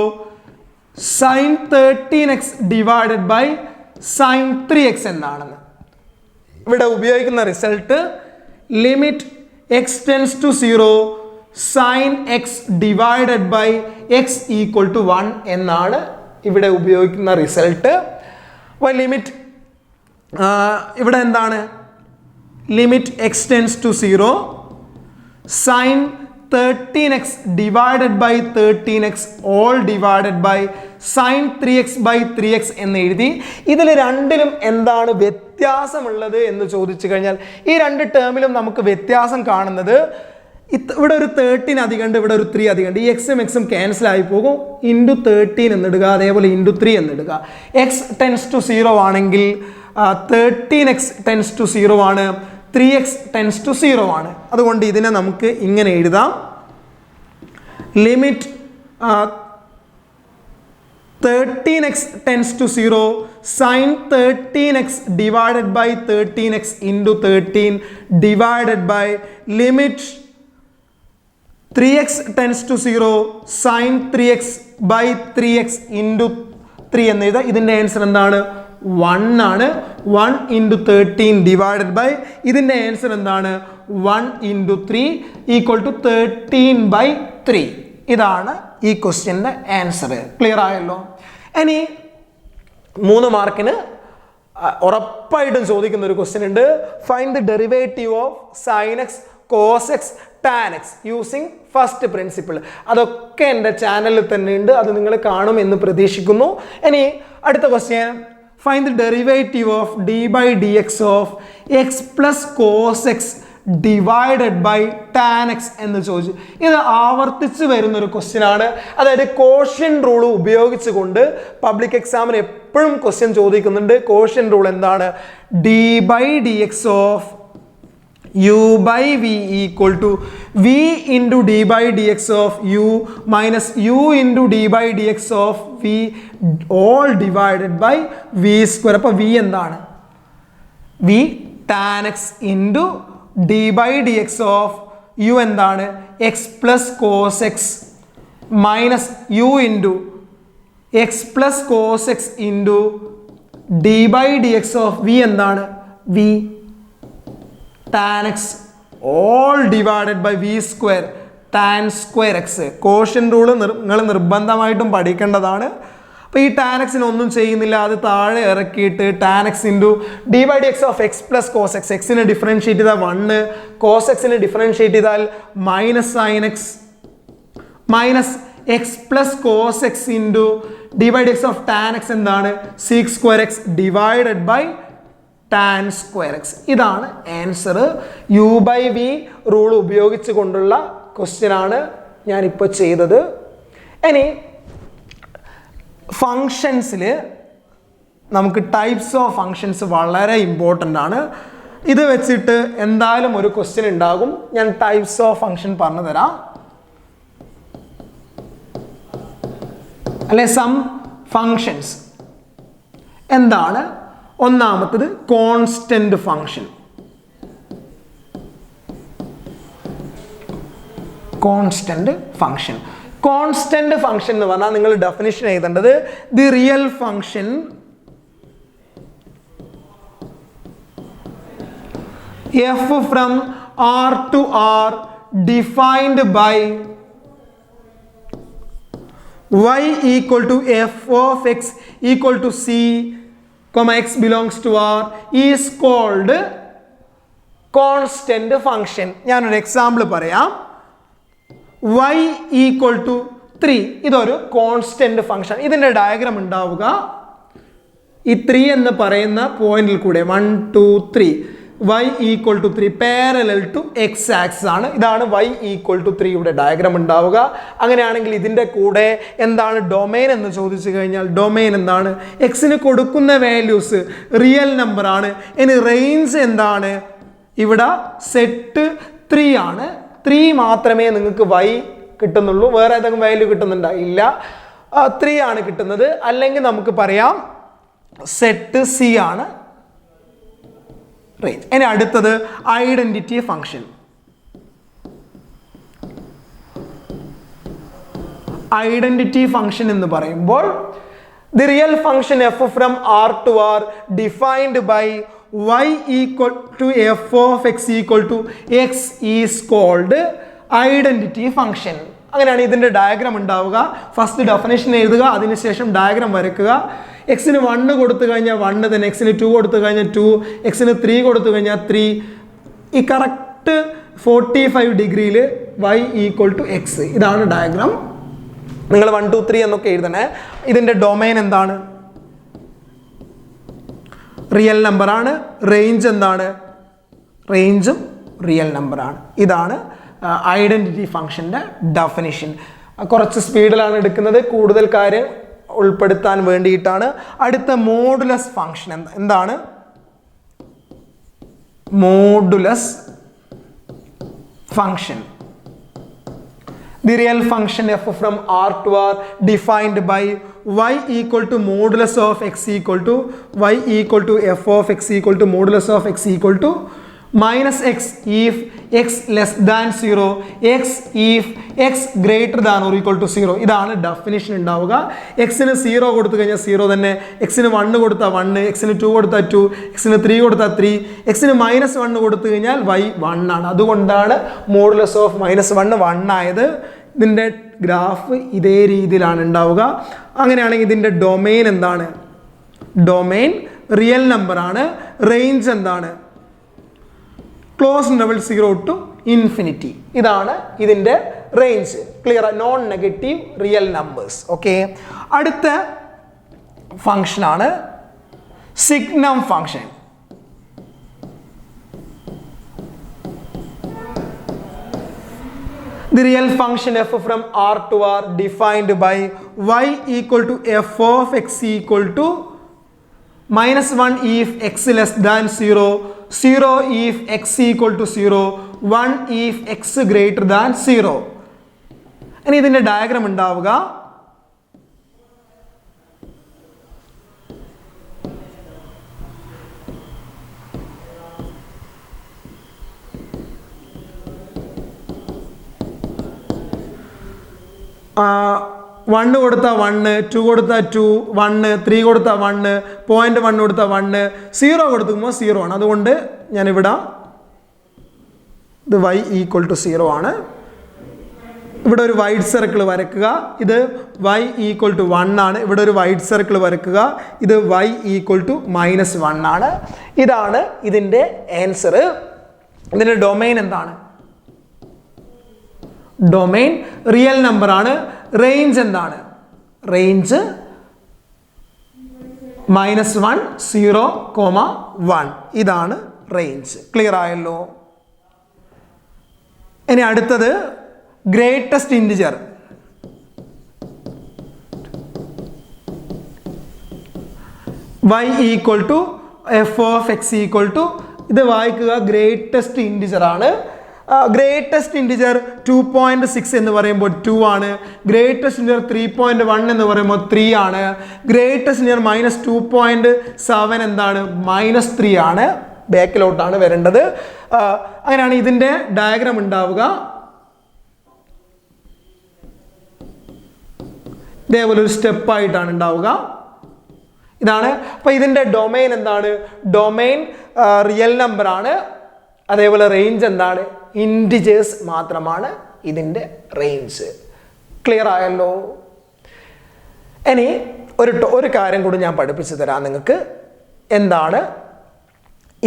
sin 13x divided by sin 3x എന്നാണെന്ന്. ഇവിടെ ഉപയോഗിക്കുന്ന result limit x tends to 0 sin x divided by x equal to 1 എന്നാണ് ഇവിടെ ഉപയോഗിക്കുന്ന റിസൾട്ട്. അപ്പോൾ ലിമിറ്റ് ഇവിടെ എന്താണ്? Limit x tends to 0 sin 13x divided by 13x all divided by sin 3x by 3x എന്ന് എഴുതി. ഇതിൽ രണ്ടിലും എന്താണ് വ്യത്യാസമുള്ളത് എന്ന് ചോദിച്ചു കഴിഞ്ഞാൽ ഈ 2 ടേമിലും നമുക്ക് വ്യത്യാസം കാണുന്നത്, ഇവിടെ ഒരു 13 അധികമുണ്ട്, ഇവിടെ ഒരു 3 അധികമുണ്ട്. ഈ എക്സും എക്സും ക്യാൻസൽ ആയി പോകും. ഇൻറ്റു 13 എന്നിടുക, അതേപോലെ ഇൻറ്റു 3 എന്നിടുക. എക്സ് ടെൻസ് ടു 0 ആണെങ്കിൽ 13x ടെൻസ് ടു 0 ആണ്, 3x ടെൻസ് ടു 0 ആണ്. അതുകൊണ്ട് ഇതിനെ നമുക്ക് ഇങ്ങനെ എഴുതാം. Limit 13x tends to 0 sin 13x divided by 13x into 13 divided by limit 3x tends to 0 sin 3x by 3x into 3 എന്ന് എഴുതാം. ഇതിൻ്റെ ആൻസർ എന്താണ്? 1 ആണ്. 1 into 13 divided by ഇതിൻ്റെ ആൻസർ എന്താണ്? 1 into 3 equal to 13 by 3. ഇതാണ് ഈ ക്വസ്റ്റ്യൻ്റെ ആൻസർ. ക്ലിയർ ആയല്ലോ? ഇനി 3 മാർക്കിന് ഉറപ്പായിട്ടും ചോദിക്കുന്ന ഒരു ക്വസ്റ്റ്യൻ ഉണ്ട്. Find the derivative of sine x cos x tan x using first principle. അതൊക്കെ എൻ്റെ ചാനലിൽ തന്നെ ഉണ്ട്, അത് നിങ്ങൾ കാണും എന്ന് പ്രതീക്ഷിക്കുന്നു. ഇനി അടുത്ത question, find the derivative of d by d x of x plus cos x divided by tan x എന്ന് ചോദിച്ചു. ഇത് ആവർത്തിച്ച് വരുന്നൊരു ക്വസ്റ്റ്യൻ ആണ്. അതായത് കോഷ്യൻ റൂൾ ഉപയോഗിച്ചുകൊണ്ട് പബ്ലിക് എക്സാമിന് എപ്പോഴും ക്വസ്റ്റ്യൻ ചോദിക്കുന്നുണ്ട്. കോഷ്യൻ റൂൾ എന്താണ്? D by d x of u by v equal to v into d by dx of u minus u into d by dx of v all divided by v square. അപ്പോൾ v എന്താണ്? v tan x into d by dx of u എന്താണ്? x plus cos x minus u into x plus cos x into d by dx of v എന്താണ്? v tan x all divided by v square tan square X. Quotient rule നിങ്ങൾ നിർബന്ധമായിട്ടും പഠിക്കേണ്ടതാണ്. അപ്പോൾ ഈ ടാൻ എക്സിന് ഒന്നും ചെയ്യുന്നില്ല, അത് താഴെ ഇറക്കിയിട്ട് tan x into d by d x of x plus cos x. എക്സിനെ ഡിഫറൻഷ്യേറ്റ് ചെയ്താൽ 1, കോസ് എക്സിനെ ഡിഫറൻഷ്യേറ്റ് ചെയ്താൽ minus sine x minus x plus cos x into d by d x of tan x എന്താണ് sec square x divided by tan square x. ഇതാണ് answer. U by v rule ഉപയോഗിച്ച് കൊണ്ടുള്ള ക്വസ്റ്റ്യൻ ആണ് ഞാനിപ്പോൾ ചെയ്തത്. ഇനി ഫങ്ഷൻസിൽ നമുക്ക് ടൈപ്സ് ഓഫ് ഫങ്ഷൻസ് വളരെ ഇമ്പോർട്ടൻ്റ് ആണ്. ഇത് വെച്ചിട്ട് എന്തായാലും ഒരു ക്വസ്റ്റ്യൻ ഉണ്ടാകും. ഞാൻ ടൈപ്സ് ഓഫ് ഫങ്ഷൻ പറഞ്ഞു തരാം, അല്ലെ സം ഫങ്ഷൻസ്. എന്താണ് ഒന്നാമത്തത്? Constant function. Constant function constant function എന്ന് പറഞ്ഞാൽ നിങ്ങൾ ഡെഫിനിഷൻ എഴുതേണ്ടത് the real function f from R to R defined by y equal to f of x equal to c comma x belongs to r is called constant function. ഞാനൊരു എക്സാമ്പിൾ പറയാം. y equal to 3 ഇതൊരു കോൺസ്റ്റന്റ് ഫംഗ്ഷൻ. ഇതിൻ്റെ ഡയഗ്രാം ഉണ്ടാവുക ഈ 3 എന്ന് പറയുന്ന പോയിന്റിൽ കൂടെ 1 2 3 y equal to 3 parallel to x axis ആണ്. ഇതാണ് y equal to 3 യുടെ ഡയഗ്രാം ഉണ്ടാവുക. അങ്ങനെയാണെങ്കിൽ ഇതിൻ്റെ കൂടെ എന്താണ് ഡൊമെയിൻ എന്ന് ചോദിച്ചു കഴിഞ്ഞാൽ ഡൊമെയിൻ എന്താണ്? എക്സിന് കൊടുക്കുന്ന വാല്യൂസ് റിയൽ നമ്പർ ആണ്. ഇനി റേഞ്ച് എന്താണ്? ഇവിടെ സെറ്റ് 3 ആണ്. 3 മാത്രമേ നിങ്ങൾക്ക് y കിട്ടുന്നുള്ളൂ. വേറെ ഏതെങ്കിലും വാല്യൂ കിട്ടുന്നുണ്ടോ? ഇല്ല, 3 ആണ് കിട്ടുന്നത്. അല്ലെങ്കിൽ നമുക്ക് പറയാം സെറ്റ് സി ആണ് റേഞ്ച്. ഇനി അടുത്തത് ഐഡന്റിറ്റി ഫംഗ്ഷൻ. ഐഡന്റിറ്റി ഫംഗ്ഷൻ എന്ന് പറയുമ്പോൾ the real function f from R to R defined by y equal to f of x equal to x is called identity function. അങ്ങനെയാണ് ഇതിൻ്റെ ഡയഗ്രാം ഉണ്ടാവുക. ഫസ്റ്റ് ഡെഫിനേഷൻ എഴുതുക, അതിനുശേഷം ഡയഗ്രാം വരയ്ക്കുക. എക്സിന് 1 കൊടുത്തു കഴിഞ്ഞാൽ 1 തന്നെ, എക്സിന് 2 കൊടുത്തു കഴിഞ്ഞാൽ 2, എക്സിന് 3 കൊടുത്തു കഴിഞ്ഞാൽ 3. ഈ കറക്റ്റ് 45 ഡിഗ്രിയിൽ y ഈക്വൽ ടു എക്സ്. ഇതാണ് ഡയഗ്രാം. നിങ്ങൾ 1 2 3 എന്നൊക്കെ എഴുതണേ. ഇതിൻ്റെ ഡൊമൈൻ എന്താണ്? റിയൽ നമ്പറാണ്. റേഞ്ച് എന്താണ്? റേഞ്ചും റിയൽ നമ്പറാണ്. ഇതാണ് ഐഡന്റിറ്റി ഫംഗ്ഷൻ്റെ ഡെഫിനിഷൻ. കുറച്ച് സ്പീഡിലാണ് എടുക്കുന്നത്, കൂടുതൽ കാര്യം ഉൾപ്പെടുത്താൻ വേണ്ടിയിട്ടാണ്. അടുത്ത മോഡുലസ് ഫംഗ്ഷൻ എന്താണ്? Modulus function. The real function f from R to R defined by y equal to modulus of x equal to y equal to f of x equal to modulus of x equal to minus x if x less than 0, x if x greater than or equal to 0. ഇതാണ് ഡെഫിനിഷൻ ഉണ്ടാവുക. എക്സിന് 0 കൊടുത്തു കഴിഞ്ഞാൽ 0 തന്നെ, എക്സിന് 1 കൊടുത്താൽ 1, എക്സിന് 2 കൊടുത്താൽ 2, എക്സിന് 3 കൊടുത്താൽ 3, എക്സിന് -1 കൊടുത്തു കഴിഞ്ഞാൽ y 1 ആണ്. അതുകൊണ്ടാണ് മോഡുലസ് ഓഫ് -1 1 ആയത്. ഇതിൻ്റെ ഗ്രാഫ് ഇതേ രീതിയിലാണ് ഉണ്ടാവുക. അങ്ങനെയാണെങ്കിൽ ഇതിൻ്റെ ഡൊമെയിൻ എന്താണ്? ഡൊമെയിൻ റിയൽ നമ്പർ ആണ്. റേഞ്ച് എന്താണ്? Close interval 0 to infinity. ഇതാണ് ഇതിൻ്റെ range. Clear? Non negative real numbers. Okay, അടുത്ത ഫംഗ്ഷനാണ് signum function. The real function f from r to r defined by y equal to f of x equal to -1 if x less than 0, 0 if x equal to 0, 1 if x greater than 0. ഇനി ഇതിൻ്റെ ഡയഗ്രാം ഉണ്ടാവുക. വണ്ണ് കൊടുത്താൽ 1, 2 കൊടുത്താൽ 2, 1, 3 കൊടുത്താൽ 1, 0.1 കൊടുത്താൽ 1, 0 കൊടുക്കുമ്പോൾ 0 ആണ്. അതുകൊണ്ട് ഞാനിവിടെ ഇത് y ഈക്വൽ ടു 0 ആണ്. ഇവിടെ ഒരു വൈറ്റ് സർക്കിൾ വരയ്ക്കുക. ഇത് y ഈക്വൽ ടു 1 ആണ്. ഇവിടെ ഒരു വൈറ്റ് സർക്കിൾ വരയ്ക്കുക. ഇത് y ഈക്വൽ ടു -1 ആണ്. ഇതാണ് ഇതിൻ്റെ ആൻസർ. ഇതിൻ്റെ ഡൊമെയിൻ എന്താണ്? ഡൊമെയിൻ റിയൽ നമ്പർ ആണ്. റേഞ്ച് എന്താണ്? റേഞ്ച് -1, 0, 1. ഇതാണ് റേഞ്ച്. ക്ലിയർ ആയല്ലോ? ഇനി അടുത്തത് greatest integer. y equal to f of x equal to, ഇത് വായിക്കുക, ഗ്രേറ്റസ്റ്റ് ഇൻറ്റിജർ ആണ്. ഗ്രേറ്റസ്റ്റ് ഇൻറ്റിജർ 2.6 എന്ന് പറയുമ്പോൾ 2 ആണ്. ഗ്രേറ്റസ്റ്റ് ഇൻറ്റിജർ 3.1 എന്ന് പറയുമ്പോൾ 3 ആണ്. ഗ്രേറ്റസ്റ്റ് ഇൻറ്റിജർ -2.7 എന്താണ്? -3 ആണ്. ബാക്കിലോട്ടാണ് വരേണ്ടത്. അങ്ങനെയാണ് ഇതിൻ്റെ ഡയഗ്രാം ഉണ്ടാവുക. ഇതേപോലെ ഒരു സ്റ്റെപ്പായിട്ടാണ് ഉണ്ടാവുക. ഇതാണ്. അപ്പോൾ ഇതിൻ്റെ ഡൊമെയിൻ എന്താണ്? ഡൊമെയിൻ റിയൽ നമ്പർ ആണ്. അതേപോലെ റേഞ്ച് എന്താണ്? ഇൻറ്റിജേഴ്സ് മാത്രമാണ് ഇതിൻ്റെ റേഞ്ച്. ക്ലിയർ ആയല്ലോ? ഇനി ഒരു കാര്യം കൂടി ഞാൻ പഠിപ്പിച്ചു തരാം നിങ്ങൾക്ക്. എന്താണ്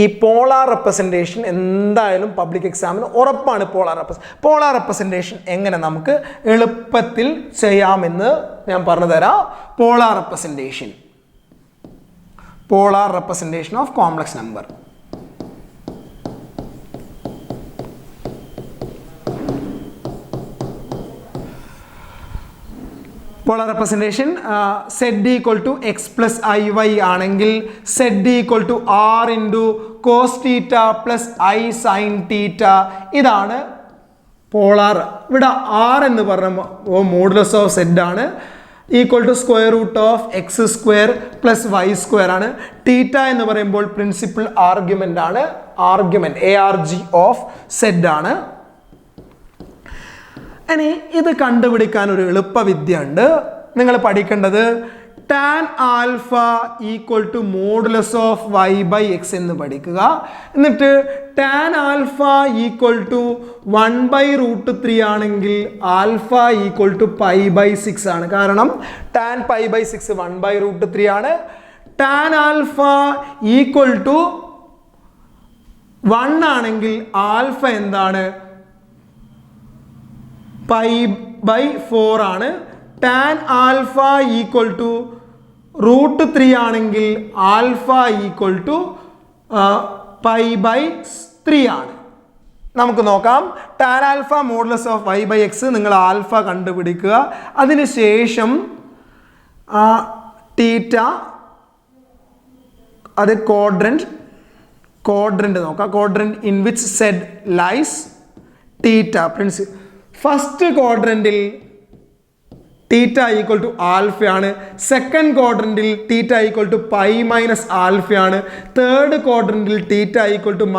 ഈ പോളാർ റെപ്രസെൻറ്റേഷൻ? എന്തായാലും പബ്ലിക് എക്സാമിന് ഉറപ്പാണ് പോളാർ റെപ്രസെൻറ്റേഷൻ എങ്ങനെ നമുക്ക് എളുപ്പത്തിൽ ചെയ്യാമെന്ന് ഞാൻ പറഞ്ഞു തരാം. Polar representation of complex number. Polar representation z equal to x plus iy ആണെങ്കിൽ z equal to r into cos theta plus i sine theta. ഇതാണ് പോളാർ. ഇവിടെ r എന്ന് പറഞ്ഞ മോഡുലസ് ഓഫ് z ആണ്. Equal to square root of x square plus y square ആണ്. തീറ്റ എന്ന് പറയുമ്പോൾ പ്രിൻസിപ്പൽ ആർഗ്യുമെൻ്റ് ആണ്. ആർഗ്യുമെൻറ്റ് ARG ഓഫ് z ആണ്. ഇനി ഇത് കണ്ടുപിടിക്കാൻ ഒരു എളുപ്പവിദ്യ ഉണ്ട്. നിങ്ങൾ പഠിക്കേണ്ടത് tan alpha equal to modulus of y by x എന്ന് പഠിക്കുക. എന്നിട്ട് tan ആൽഫ ഈക്വൽ ടു 1/√3 ആണെങ്കിൽ ആൽഫ ഈക്വൽ ടു π/6 ആണ്. കാരണം tan π/6 1/√3 ആണ്. tan ആൽഫ ഈക്വൽ ടു 1 ആണെങ്കിൽ ആൽഫ എന്താണ്? π/4 ആണ്. tan ആൽഫ ഈക്വൽ ടു √3 ആണെങ്കിൽ ആൽഫ ഈക്വൽ ടു π/3 ആണ്. നമുക്ക് നോക്കാം. tan alpha modulus of y by x, നിങ്ങൾ ആൽഫ കണ്ടുപിടിക്കുക. അതിനുശേഷം തീറ്റ, അത് ക്വാഡ്രന്റ് നോക്കാം. Quadrant in which z lies theta principal. First ക്വാഡ്രന്റിൽ തീറ്റ ഈക്വൽ ടു ആൽഫയാണ്. സെക്കൻഡ് ക്വാഡ്രന്റിൽ തീറ്റ ഈക്വൽ ടു π - ആൽഫയാണ്. തേർഡ് ക്വാഡ്രന്റിൽ തീറ്റ ഈക്വൽ ടു -π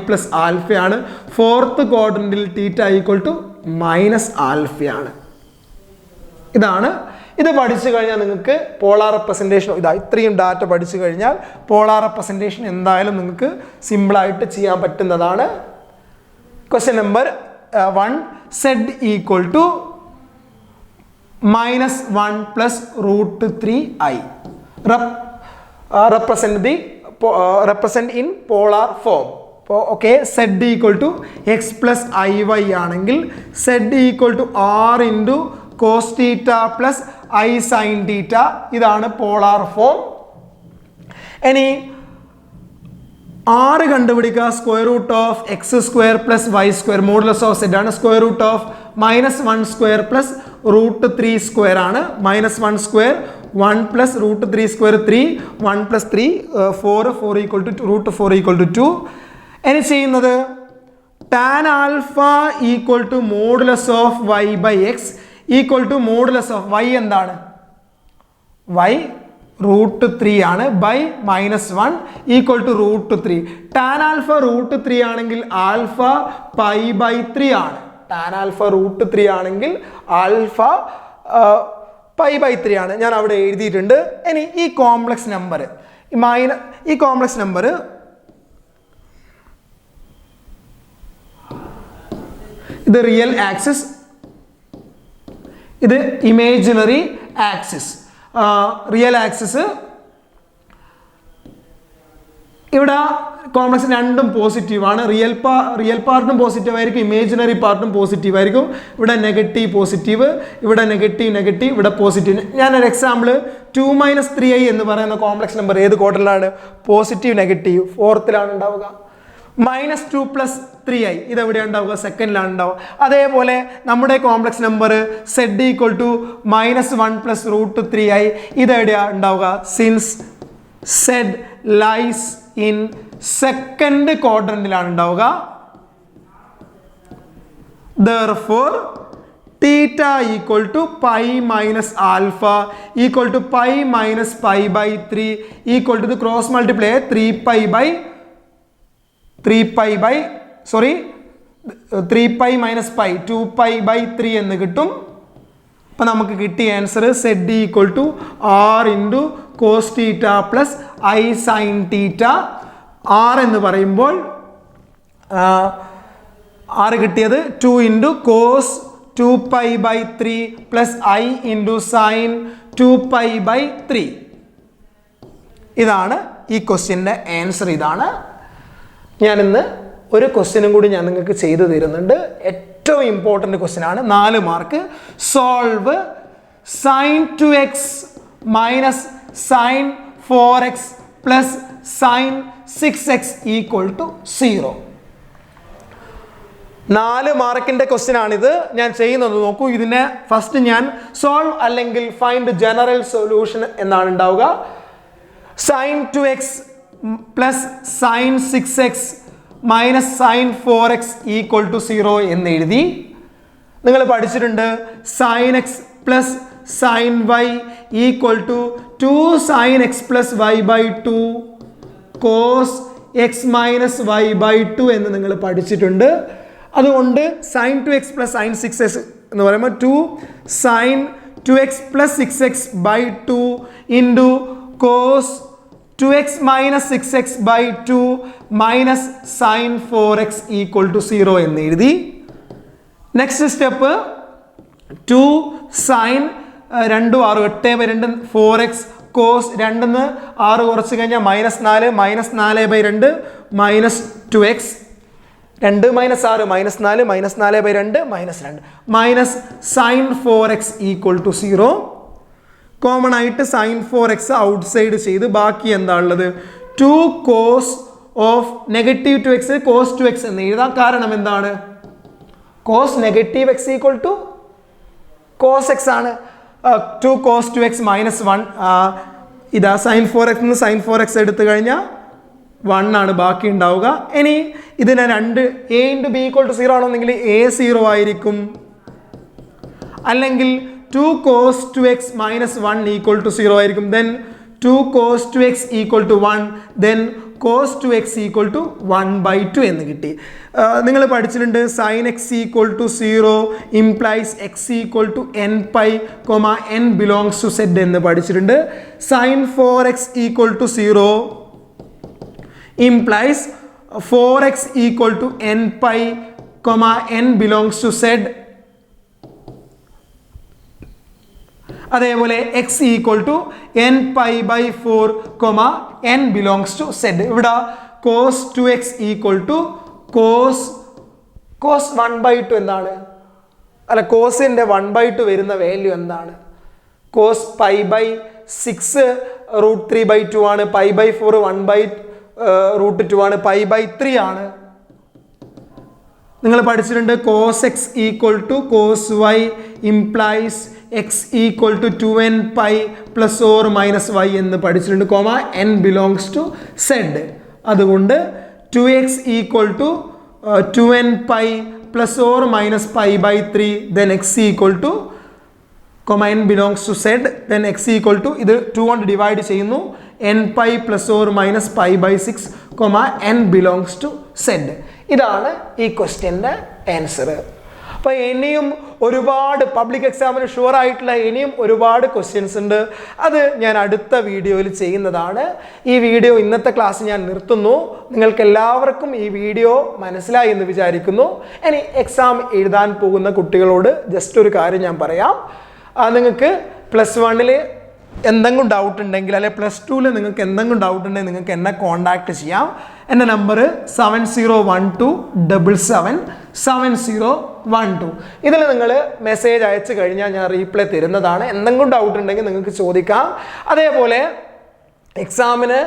+ ആൽഫയാണ്. ഫോർത്ത് ക്വാഡ്രന്റിൽ തീറ്റ ഈക്വൽ ടു ആൽഫയാണ്. ഇതാണ്. ഇത് പഠിച്ചു കഴിഞ്ഞാൽ നിങ്ങൾക്ക് പോളാർ റെപ്രസെൻറ്റേഷൻ, ഇത്രയും ഡാറ്റ പഠിച്ചു കഴിഞ്ഞാൽ പോളാർ റെപ്രസെൻറ്റേഷൻ എന്തായാലും നിങ്ങൾക്ക് സിമ്പിളായിട്ട് ചെയ്യാൻ പറ്റുന്നതാണ്. Question number 1, z equal to -1 + √3i. represent in polar form. Okay, z equal to x + iy ആണെങ്കിൽ z equal to r into cos theta plus i sine theta. ഇതാണ് പോളാർ ഫോം. ഇനി r കണ്ടുപിടിക്കുക. Square root of x square plus y square modulus of z ആണ്. Square root of -1 square plus √3 square ആണ്. -1 square 1 + √3 square 3, 1 + 3 4 equal to √4 equal to 2. ഇനി ചെയ്യുന്നത് tan alpha equal to modulus of y by x equal to modulus of y എന്താണ്? y √3 ആണ് by -1 equal to √3. tan alpha √3 ആണെങ്കിൽ ആൽഫ π/3 ആണ്. tan ആൽഫ √3 ആണെങ്കിൽ ആൽഫ π/3 ആണ്. ഞാൻ അവിടെ എഴുതിയിട്ടുണ്ട്. ഇനി ഈ കോംപ്ലക്സ് നമ്പർ ഇത് റിയൽ ആക്സിസ്, ഇത് ഇമേജിനറി ആക്സിസ്. റിയൽ ആക്സിസ് ഇവിടെ കോംപ്ലക്സ് രണ്ടും പോസിറ്റീവാണ്. റിയൽ പാർട്ടും പോസിറ്റീവ് ആയിരിക്കും, ഇമേജിനറി പാർട്ടും പോസിറ്റീവ് ആയിരിക്കും. ഇവിടെ നെഗറ്റീവ് പോസിറ്റീവ്, ഇവിടെ നെഗറ്റീവ്, ഇവിടെ പോസിറ്റീവ്. ഞാനൊരു എക്സാമ്പിൾ 2 - 3i എന്ന് പറയുന്ന കോംപ്ലക്സ് നമ്പർ ഏത് ക്വാർട്ടറിലാണ്? പോസിറ്റീവ് നെഗറ്റീവ് ഫോർത്തിലാണ് ഉണ്ടാവുക. -2 + 3i ഇതെവിടെയാണ് ഉണ്ടാവുക? സെക്കൻഡിലാണ് ഉണ്ടാവുക. അതേപോലെ നമ്മുടെ കോംപ്ലക്സ് നമ്പർ z = -1 + √3i ഇതെവിടെയാണ് ഉണ്ടാവുക? Since z lies in second ക്വാഡ്രന്റിലാണ് ഉണ്ടാവുക. therefore theta = pi - alpha = pi - pi/3 equal to the cross multiply 3pi - pi 2pi/3 എന്ന് കിട്ടും. അപ്പോൾ നമുക്ക് കിട്ടിയ answer z = r × cos θ + I sin θ. r എന്ന് പറയുമ്പോൾ r കിട്ടിയത് 2 × cos 2pi/3 + I × sin 2pi/3. ഇതാണ് ഈ ക്വസ്റ്റ്യൻ്റെ ആൻസർ. ഇതാണ്. ഞാനിന്ന് ഒരു ക്വസ്റ്റ്യനും കൂടി ഞാൻ നിങ്ങൾക്ക് ചെയ്തു തരുന്നുണ്ട്. ഏറ്റവും ഇമ്പോർട്ടൻ്റ് ക്വസ്റ്റ്യൻ ആണ്, 4 mark. Solve sin 2x - sin 4x + sin 6x = 0. 4 മാർക്കിൻ്റെ ക്വസ്റ്റ്യൻ ആണിത്. ഞാൻ ചെയ്യുന്നത് നോക്കൂ. ഇതിനെ ഫസ്റ്റ് ഞാൻ സോൾവ് അല്ലെങ്കിൽ ഫൈൻഡ് ജനറൽ സൊല്യൂഷൻ എന്നാണ് ഉണ്ടാവുക. sin 2x + sin 6x - sin 4x = 0 എന്ന് എഴുതി. നിങ്ങൾ പഠിച്ചിട്ടുണ്ട് sin x + sin y = 2 sin x + y/2 cos x - y/2 എന്ന് നിങ്ങൾ പഠിച്ചിട്ടുണ്ട്. അതുകൊണ്ട് sin 2x + sin 6x എന്ന് പറയുമ്പോൾ 2 sin 2x + 6x/2 × cos 2x - 6x/2 - sin 4x = 0 എന്ന് എഴുതി. Next step 2 sin 2 6 8/2 4x cos 2 6 കുറച്ച് കഴിഞ്ഞാൽ -4 -4/2 -2x 2 - 6 -4 -4/2 -2 sin 4x = 0. കോമൺ ആയിട്ട് sin 4x ഔട്ട്സൈഡ് ചെയ്ത് ബാക്കി എന്താ ഉള്ളത്? 2 cos of -2x cos 2x എന്ന് എഴുതാം. കാരണം എന്താണ്? cos -x = cos x ആണ്. 2 cos 2x -1 ഇതാ sin 4x നിന്ന് sin 4x എടുത്തു കഴിഞ്ഞാൽ 1 ആണ് ബാക്കി ഉണ്ടാവുക. ഇനി ഇതിനെ രണ്ട് a × b = 0 ആണെന്നെങ്കിൽ a 0 ആയിരിക്കും. അല്ലെങ്കിൽ 2 cos 2x - 1 = 0 ആയിരിക്കും. then 2 cos 2x = 1 then cos 2x = 1/2 എന്ന് കിട്ടി. നിങ്ങൾ പഠിച്ചിട്ടുണ്ട് sin x = 0 implies x = nπ, n belongs to z എന്ന് പഠിച്ചിട്ടുണ്ട്. sin 4x = 0 implies 4x = nπ, n belongs to z. അതേപോലെ x = nπ/4, n belongs to z. ഇവിടെ cos 2x = cos 1/2 എന്താണ്? അല്ല, കോസിൻ്റെ 1/2 വരുന്ന വാല്യൂ എന്താണ്? cos π/6 √3/2 ആണ്. π/4 1/√2 ആണ്. π/3 ആണ്. നിങ്ങൾ പഠിച്ചിട്ടുണ്ട് cos x = cos y implies x = 2nπ ± y എന്ന് പഠിച്ചിട്ടുണ്ട്. n belongs to z. അതുകൊണ്ട് 2x = 2nπ ± π/3 then x = n belongs to z then x = ഇത് 2 കൊണ്ട് ഡിവൈഡ് ചെയ്യുന്നു nπ ± π/6 n belongs to z. ഇതാണ് ഈ ക്വസ്റ്റ്യൻ്റെ ആൻസർ. അപ്പോൾ ഇനിയും ഒരുപാട് പബ്ലിക് എക്സാമിന് ഷുവർ ആയിട്ടുള്ള ഇനിയും ഒരുപാട് ക്വസ്റ്റ്യൻസ് ഉണ്ട്. അത് ഞാൻ അടുത്ത വീഡിയോയിൽ ചെയ്യുന്നതാണ്. ഈ വീഡിയോ ഇന്നത്തെ ക്ലാസ് ഞാൻ നിർത്തുന്നു. നിങ്ങൾക്ക് എല്ലാവർക്കും ഈ വീഡിയോ മനസ്സിലായി എന്ന് വിചാരിക്കുന്നു. ഇനി എക്സാം എഴുതാൻ പോകുന്ന കുട്ടികളോട് ജസ്റ്റ് ഒരു കാര്യം ഞാൻ പറയാം. നിങ്ങൾക്ക് +1 എന്തെങ്കിലും ഡൗട്ട് ഉണ്ടെങ്കിൽ അല്ലെങ്കിൽ +2 നിങ്ങൾക്ക് എന്തെങ്കിലും ഡൗട്ട് ഉണ്ടെങ്കിൽ നിങ്ങൾക്ക് എന്നെ കോൺടാക്ട് ചെയ്യാം. എൻ്റെ നമ്പർ 7012777012. ഇതിൽ നിങ്ങൾ മെസ്സേജ് അയച്ചു കഴിഞ്ഞാൽ ഞാൻ റീപ്ലൈ തരുന്നതാണ്. എന്തെങ്കിലും ഡൗട്ട് ഉണ്ടെങ്കിൽ നിങ്ങൾക്ക് ചോദിക്കാം. അതേപോലെ എക്സാമിന്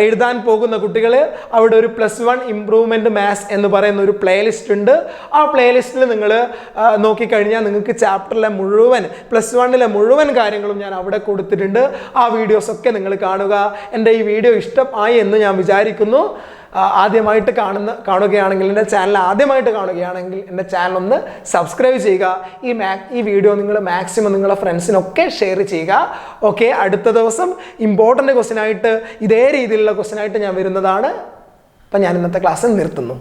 എഴുതാൻ പോകുന്ന കുട്ടികൾ അവിടെ ഒരു +1 ഇംപ്രൂവ്മെൻറ്റ് മാത്സ് എന്ന് പറയുന്ന ഒരു പ്ലേലിസ്റ്റ് ഉണ്ട്. ആ പ്ലേലിസ്റ്റിൽ നിങ്ങൾ നോക്കിക്കഴിഞ്ഞാൽ നിങ്ങൾക്ക് ചാപ്റ്ററിലെ മുഴുവൻ +1 മുഴുവൻ കാര്യങ്ങളും ഞാൻ അവിടെ കൊടുത്തിട്ടുണ്ട്. ആ വീഡിയോസൊക്കെ നിങ്ങൾ കാണുക. എൻ്റെ ഈ വീഡിയോ ഇഷ്ടമായി എന്ന് ഞാൻ വിചാരിക്കുന്നു. ആദ്യമായിട്ട് കാണുകയാണെങ്കിൽ എൻ്റെ ചാനൽ ആദ്യമായിട്ട് കാണുകയാണെങ്കിൽ എൻ്റെ ചാനൽ ഒന്ന് സബ്സ്ക്രൈബ് ചെയ്യുക. ഈ വീഡിയോ നിങ്ങൾ മാക്സിമം നിങ്ങളുടെ ഫ്രണ്ട്സിനൊക്കെ ഷെയർ ചെയ്യുക. ഓക്കെ, അടുത്ത ദിവസം ഇമ്പോർട്ടൻ്റ് ക്വസ്റ്റ്യനായിട്ട് ഇതേ രീതിയിലുള്ള ക്വസ്റ്റ്യനായിട്ട് ഞാൻ വരുന്നതാണ്. അപ്പം ഞാൻ ഇന്നത്തെ ക്ലാസ് നിർത്തുന്നു.